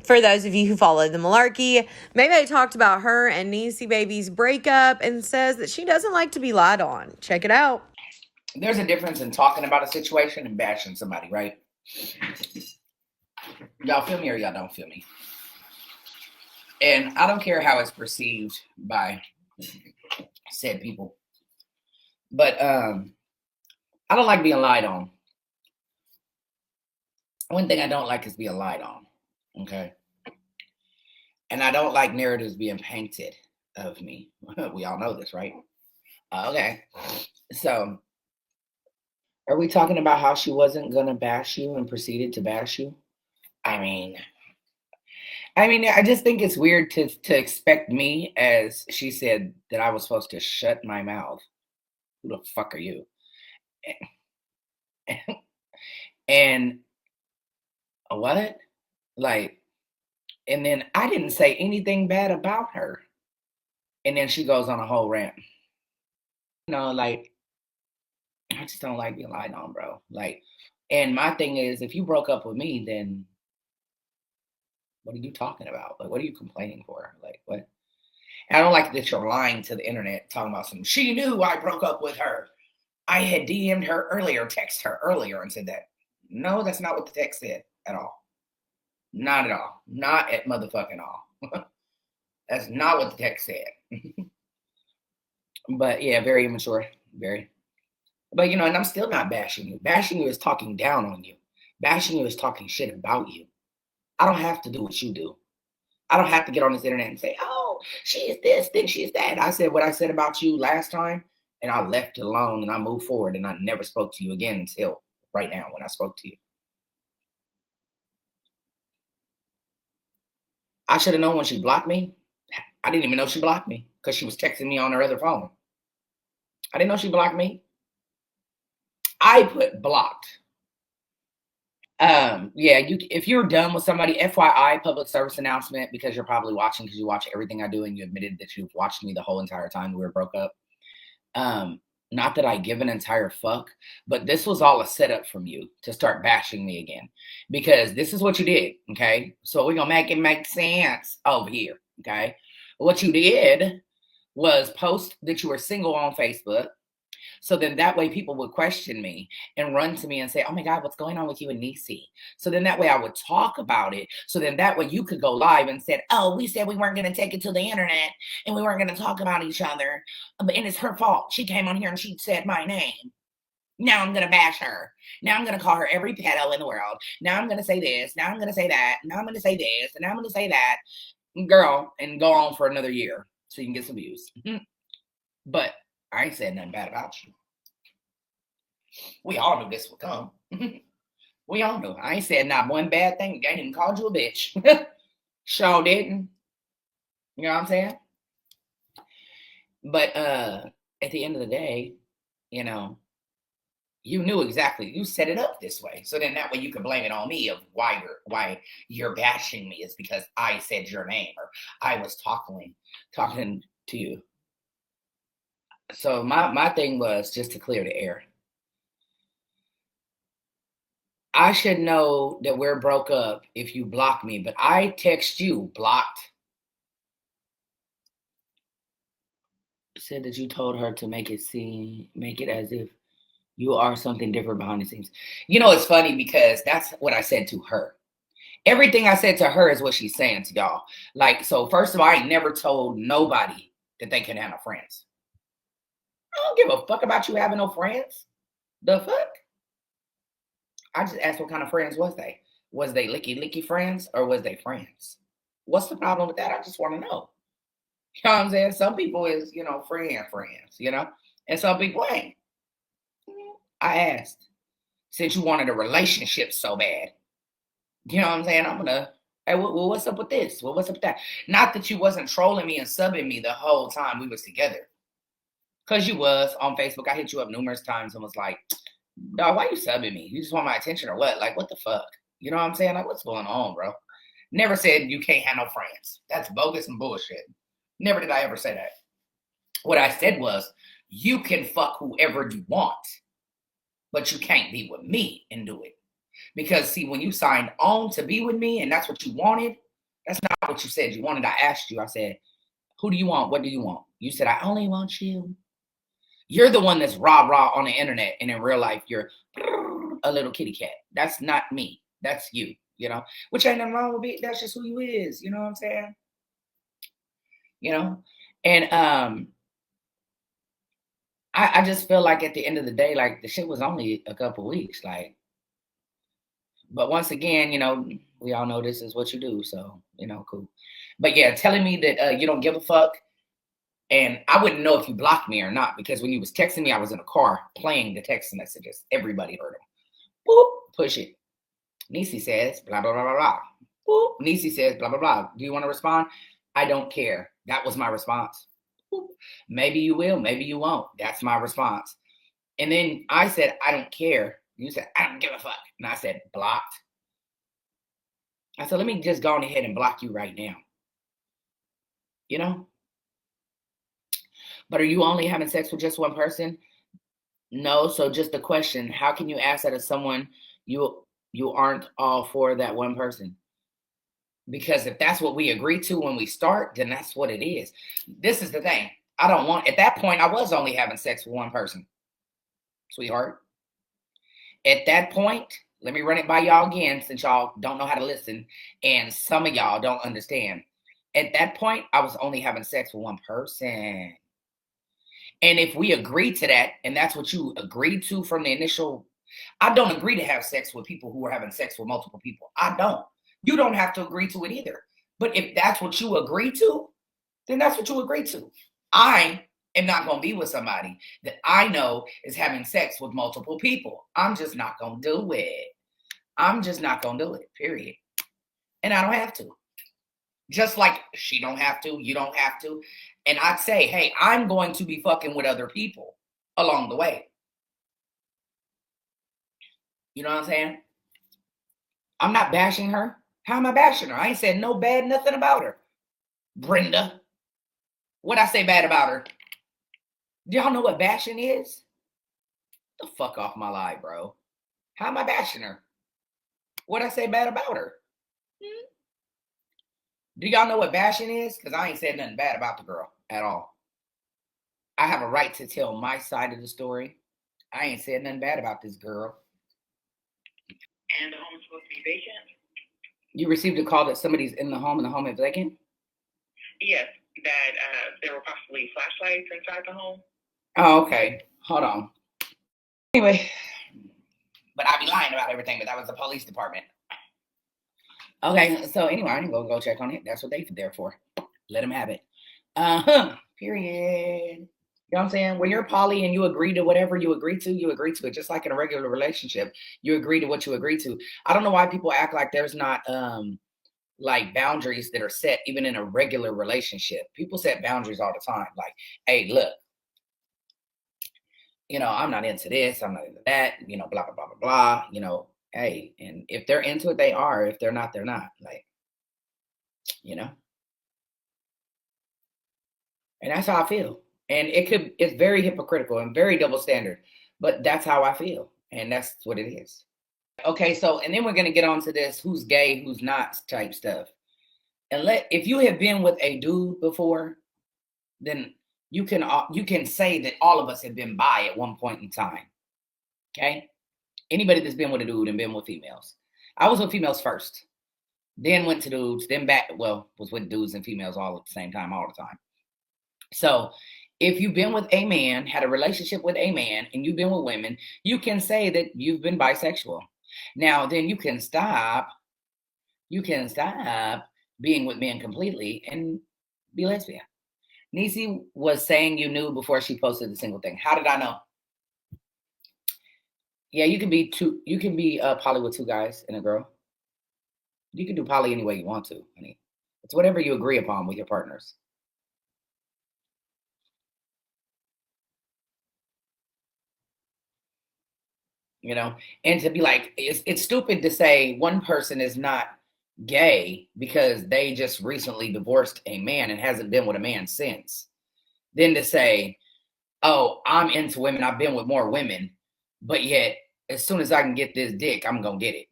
For those of you who follow the malarkey, Maybae talked about her and Niecy Baby's breakup and says that she doesn't like to be lied on. Check it out. There's a difference in talking about a situation and bashing somebody, right? Y'all feel me or y'all don't feel me? And I don't care how it's perceived by said people. But I don't like being lied on. One thing I don't like is being lied on. Okay. And I don't like narratives being painted of me. We all know this, right? Okay. So are we talking about how she wasn't gonna bash you and proceeded to bash you? I mean, I just think it's weird to expect me, as she said, that I was supposed to shut my mouth. Who the fuck are you? And what? Like, and then I didn't say anything bad about her. And then she goes on a whole rant. Like, I just don't like being lied on, bro. Like, and my thing is, if you broke up with me, then what are you talking about? Like, what are you complaining for? Like, what? And I don't like that you're lying to the internet, talking about some. She knew I broke up with her. I had DM'd her earlier, texted her earlier, and said that. No, that's not what the text said at all. Not at all. Not at motherfucking all. That's not what the text said. But yeah, very immature. Very. But and I'm still not bashing you. Bashing you is talking down on you. Bashing you is talking shit about you. I don't have to do what you do. I don't have to get on this internet and say, oh, she is this, then she is that. I said what I said about you last time, and I left it alone, and I moved forward, and I never spoke to you again until right now when I spoke to you. I should have known when she blocked me. I didn't even know she blocked me because she was texting me on her other phone. I didn't know she blocked me. I put blocked. Yeah, if you're done with somebody, FYI, public service announcement, because you're probably watching because you watch everything I do and you admitted that you've watched me the whole entire time we were broke up. Not that I give an entire fuck, but this was all a setup from you to start bashing me again, because this is what you did. Okay, so we're gonna make it make sense over here. Okay, what you did was post that you were single on Facebook. So then that way people would question me and run to me and say, oh my God, what's going on with you and Niecy? So then that way I would talk about it. So then that way you could go live and said, oh, we said we weren't going to take it to the internet and we weren't going to talk about each other. And it's her fault. She came on here and she said my name. Now I'm going to bash her. Now I'm going to call her every pedo in the world. Now I'm going to say this. Now I'm going to say that. Now I'm going to say this. And now I'm going to say that. Girl, and go on for another year so you can get some views. But I ain't said nothing bad about you. We all knew this would come. We all knew. I ain't said not one bad thing. I ain't even called you a bitch. Sure didn't. You know what I'm saying? But at the end of the day, you knew exactly. You set it up this way. So then that way you can blame it on me of why you're bashing me is because I said your name or I was talking to you. So my thing was just to clear the air. I should know that we're broke up if you block me, but I text you blocked. Said that you told her to make it as if you are something different behind the scenes. It's funny because that's what I said to her. Everything I said to her is what she's saying to y'all. Like, so first of all, I ain't never told nobody that they can have no friends. I don't give a fuck about you having no friends. The fuck? I just asked what kind of friends was they? Was they licky friends or was they friends? What's the problem with that? I just want to know. You know what I'm saying? Some people is, friends, and some people ain't. I asked, since you wanted a relationship so bad, you know what I'm saying? I'm gonna, hey, well, what's up with this? Well, what's up with that? Not that you wasn't trolling me and subbing me the whole time we was together. Cause you was on Facebook. I hit you up numerous times and was like, dog, why you subbing me? You just want my attention or what? Like, what the fuck? You know what I'm saying? Like, what's going on, bro? Never said you can't have no friends. That's bogus and bullshit. Never did I ever say that. What I said was, you can fuck whoever you want, but you can't be with me and do it. Because, see, when you signed on to be with me and that's what you wanted, That's not what you said you wanted. I asked you, I said, who do you want? What do you want? You said, I only want you. You're the one that's rah-rah on the internet, and in real life, you're a little kitty cat. That's not me. That's you, which ain't nothing wrong with it. That's just who you is. You know what I'm saying? And I just feel like at the end of the day, like the shit was only a couple weeks. Like, but once again, we all know this is what you do. So, cool. But yeah, telling me that you don't give a fuck. And I wouldn't know if you blocked me or not, because when you was texting me, I was in a car playing the text messages. Everybody heard them. Boop, push it. Nisi says, blah, blah, blah, blah, blah. Boop. Nisi says, blah, blah, blah. Do you want to respond? I don't care. That was my response. Boop. Maybe you will, maybe you won't. That's my response. And then I said, I don't care. You said, I don't give a fuck. And I said, blocked. I said, let me just go on ahead and block you right now. But are you only having sex with just one person? No. So just a question, how can you ask that of someone you aren't all for that one person? Because if that's what we agree to when we start, then that's what it is. This is the thing. At that point, I was only having sex with one person, sweetheart. At that point, let me run it by y'all again, since y'all don't know how to listen, and some of y'all don't understand. At that point, I was only having sex with one person. And if we agree to that, and that's what you agreed to from the initial, I don't agree to have sex with people who are having sex with multiple people. I don't. You don't have to agree to it either. But if that's what you agree to, then that's what you agree to. I am not going to be with somebody that I know is having sex with multiple people. I'm just not going to do it. I'm just not going to do it, period. And I don't have to. Just like she don't have to, you don't have to. And I'd say, hey, I'm going to be fucking with other people along the way. You know what I'm saying? I'm not bashing her. How am I bashing her? I ain't said no bad nothing about her. Brenda. What'd I say bad about her? Do y'all know what bashing is? The fuck off my life, bro. How am I bashing her? What'd I say bad about her? Do y'all know what bashing is? Because I ain't said nothing bad about the girl at all. I have a right to tell my side of the story. I ain't said nothing bad about this girl. And the home is supposed to be vacant? You received a call that somebody's in the home and the home is vacant? Yes, that there were possibly flashlights inside the home. Oh, okay. Hold on. Anyway, but I'd be lying about everything, but that was the police department. Okay, so anyway, I didn't go check on it. That's what they're there for. Let them have it. Period. You know what I'm saying? When you're poly and you agree to whatever you agree to it. Just like in a regular relationship, you agree to what you agree to. I don't know why people act like there's not like boundaries that are set even in a regular relationship. People set boundaries all the time. Like, hey, look, I'm not into this, I'm not into that, blah, blah, blah, blah, blah, hey, and if they're into it, they are. If they're not, they're not. Like, and that's how I feel. And it's very hypocritical and very double standard, but that's how I feel. And that's what it is. Okay, so, and then we're going to get on to this who's gay, who's not type stuff. And if you have been with a dude before, then you can say that all of us have been bi at one point in time. Okay? Anybody that's been with a dude and been with females. I was with females first, then went to dudes, then back, was with dudes and females all at the same time, all the time. So if you've been with a man, had a relationship with a man, and you've been with women, you can say that you've been bisexual. Now, then you can stop being with men completely and be lesbian. Nisi was saying you knew before she posted the single thing. How did I know? Yeah, you can be poly with two guys and a girl. You can do poly any way you want to, honey. It's whatever you agree upon with your partners. And to be like, it's stupid to say one person is not gay because they just recently divorced a man and hasn't been with a man since. Then to say, oh, I'm into women, I've been with more women, but yet as soon as I can get this dick, I'm gonna get it.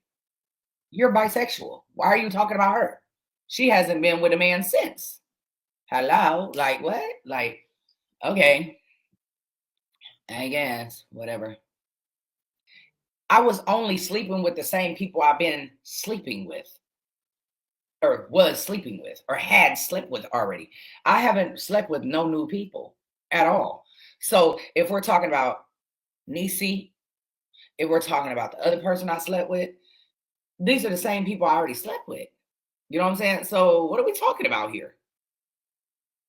You're bisexual. Why are you talking about her? She hasn't been with a man since. Hello? Like, what? Like, okay. I guess. Whatever. I was only sleeping with the same people I've been sleeping with. Or was sleeping with. Or had slept with already. I haven't slept with no new people at all. So if we're talking about Nisi, if we're talking about the other person I slept with, these are the same people I already slept with. You know what I'm saying? So what are we talking about here?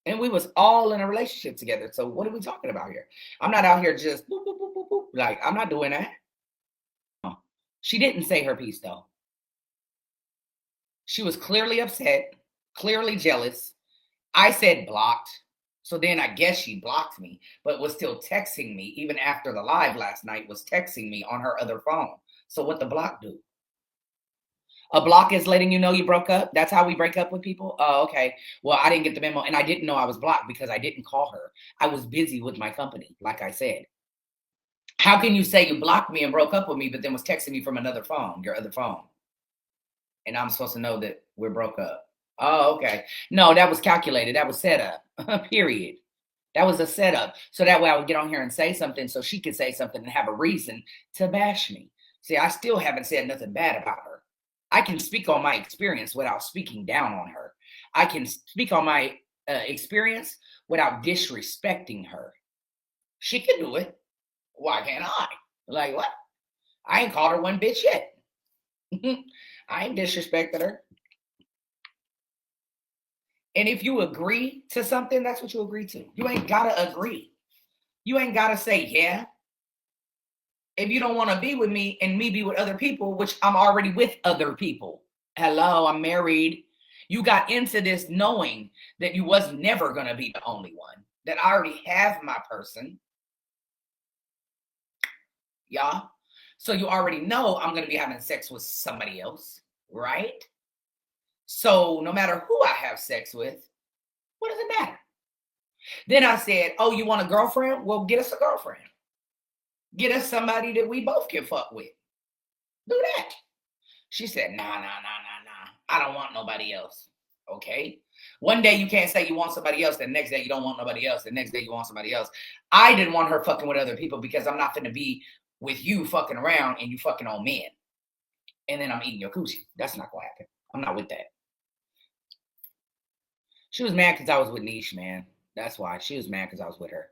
And we was all in a relationship together. So what are we talking about here? I'm not out here just boop, boop, boop, boop, boop. Like, I'm not doing that. She didn't say her piece though. She was clearly upset, clearly jealous. I said blocked. So then I guess she blocked me, but was still texting me even after the live last night, was texting me on her other phone. So what the block do? A block is letting you know you broke up. That's how we break up with people. Oh, okay. Well, I didn't get the memo and I didn't know I was blocked because I didn't call her. I was busy with my company, like I said. How can you say you blocked me and broke up with me, but then was texting me from another phone, your other phone? And I'm supposed to know that we're broke up. Oh, okay. No, that was calculated. That was set up. Period. That was a setup. So that way I would get on here and say something so she could say something and have a reason to bash me. See, I still haven't said nothing bad about her. I can speak on my experience without speaking down on her. I can speak on my experience without disrespecting her. She can do it. Why can't I? Like, what? I ain't called her one bitch yet. I ain't disrespected her. And if you agree to something, that's what you agree to. You ain't gotta agree. You ain't gotta say, yeah. If you don't want to be with me and me be with other people, which I'm already with other people. Hello, I'm married. You got into this knowing that you was never going to be the only one, that I already have my person. Yeah. So you already know I'm going to be having sex with somebody else, right? So no matter who I have sex with, what does it matter? Then I said, oh, you want a girlfriend? Well, get us a girlfriend. Get us somebody that we both can fuck with. Do that. She said, nah. I don't want nobody else. Okay. One day you can't say you want somebody else. The next day you don't want nobody else. The next day you want somebody else. I didn't want her fucking with other people because I'm not going to be with you fucking around and you fucking on men. And then I'm eating your coochie. That's not going to happen. I'm not with that. She was mad because I was with Nish, man. That's why. She was mad because I was with her.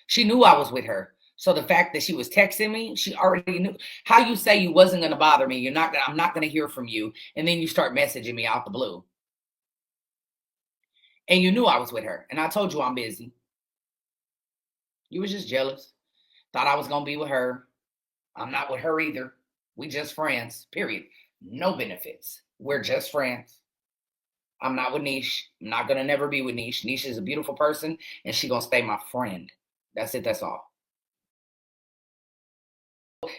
She knew I was with her. So the fact that she was texting me, she already knew. How you say you wasn't going to bother me, I'm not going to hear from you, and then you start messaging me out the blue. And you knew I was with her, and I told you I'm busy. You was just jealous. Thought I was going to be with her. I'm not with her either. We just friends, period. No benefits. We're just friends. I'm not with Nish. I'm not going to never be with Nish. Nish is a beautiful person, and she's going to stay my friend. That's it. That's all.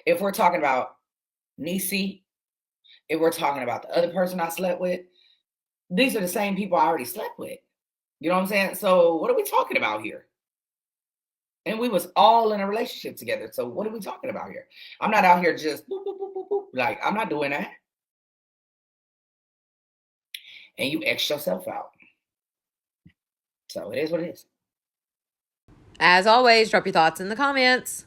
If we're talking about Nisi, if we're talking about the other person I slept with, these are the same people I already slept with. You know what I'm saying? So what are we talking about here? And we was all in a relationship together. So what are we talking about here? I'm not out here just boop, boop, boop, boop, boop. Like, I'm not doing that. And you X yourself out. So it is what it is. As always, drop your thoughts in the comments.